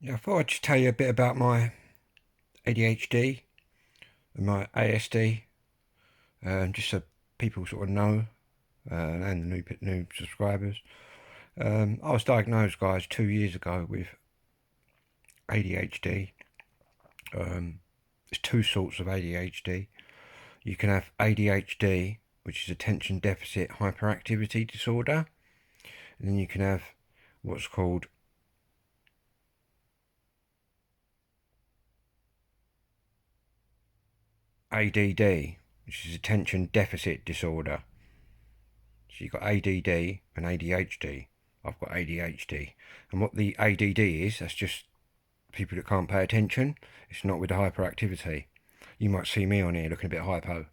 Yeah, I thought I'd just tell you a bit about my ADHD and my ASD, just so people sort of know, and the new subscribers. I was diagnosed, guys, 2 years ago with ADHD. There's two sorts of ADHD. You can have ADHD, which is attention deficit hyperactivity disorder, and then you can have what's called ADD, which is attention deficit disorder. So you've got ADD and ADHD. I've got ADHD. And what the ADD is, that's just people that can't pay attention. It's not with the hyperactivity. You might see me on here looking a bit hypo.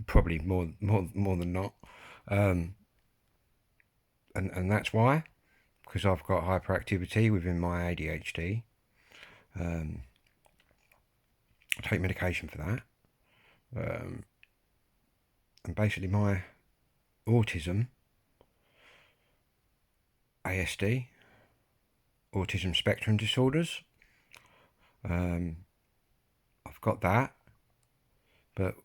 Probably more than not. And that's why. Because I've got hyperactivity within my ADHD. I take medication for that. And basically my autism, ASD, autism spectrum disorders. I've got that, but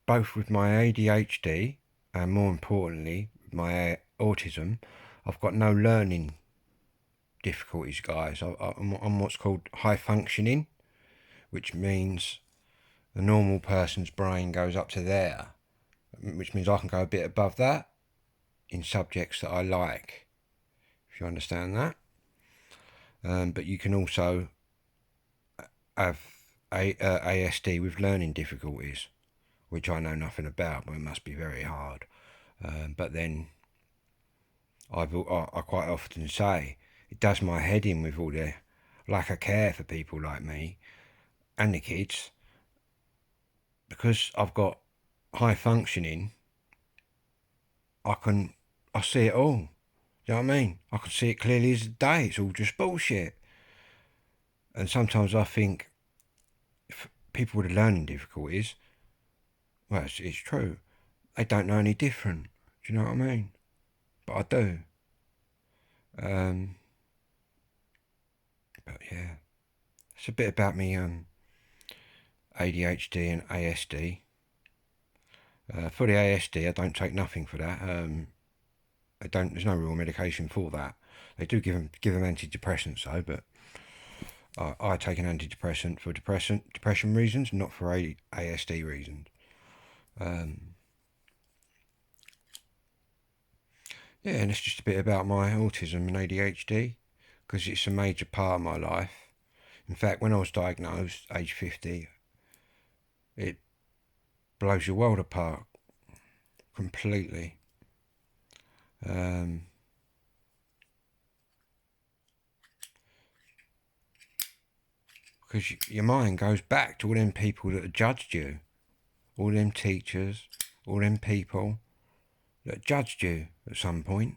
both with my ADHD and more importantly, my autism, I've got no learning difficulties, guys. I'm what's called high functioning, which means the normal person's brain goes up to there, which means I can go a bit above that in subjects that I like, if you understand that. But you can also have ASD with learning difficulties, which I know nothing about, but it must be very hard. But then I quite often say it does my head in with all the lack of care for people like me and the kids, because I've got high functioning. I see it all. You know what I mean? I can see it clearly as day. It's all just bullshit. And sometimes I think if people with learning difficulties, well, it's true. They don't know any different. Do you know what I mean? But I do. Um, but yeah, it's a bit about me. ADHD and ASD. For the ASD, I don't take nothing for that. I don't. There's no real medication for that. They do give them antidepressants though, but I take an antidepressant for depression reasons, not for ASD reasons. Yeah, and it's just a bit about my autism and ADHD because it's a major part of my life. In fact, when I was diagnosed, age 50, it blows your world apart completely. Because your mind goes back to all them people that have judged you, all them teachers, all them people that judged you at some point.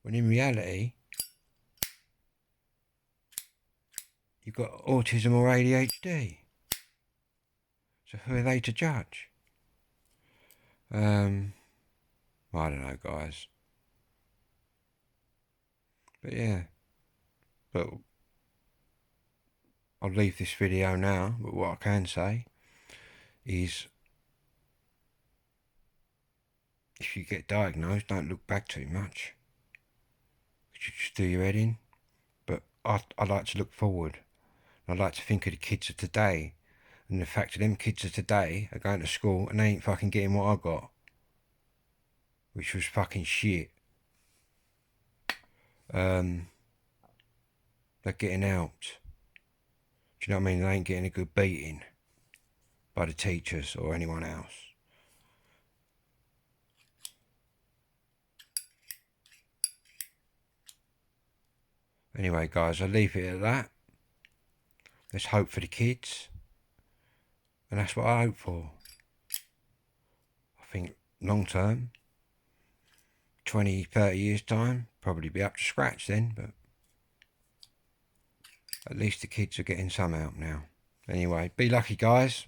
When in reality, you've got autism or ADHD. So who are they to judge? I don't know, guys. But yeah, but I'll leave this video now. But what I can say is, if you get diagnosed, don't look back too much. You just do your head in. But I like to look forward. I like to think of the kids of today, and the fact that them kids of today are going to school and they ain't fucking getting what I got, which was fucking shit. They're getting out. Do you know what I mean? They ain't getting a good beating by the teachers or anyone else. Anyway, guys, I'll leave it at that. Let's hope for the kids. And that's what I hope for. I think long term, 20, 30 years time, probably be up to scratch then, but at least the kids are getting some out now. Anyway, be lucky, guys.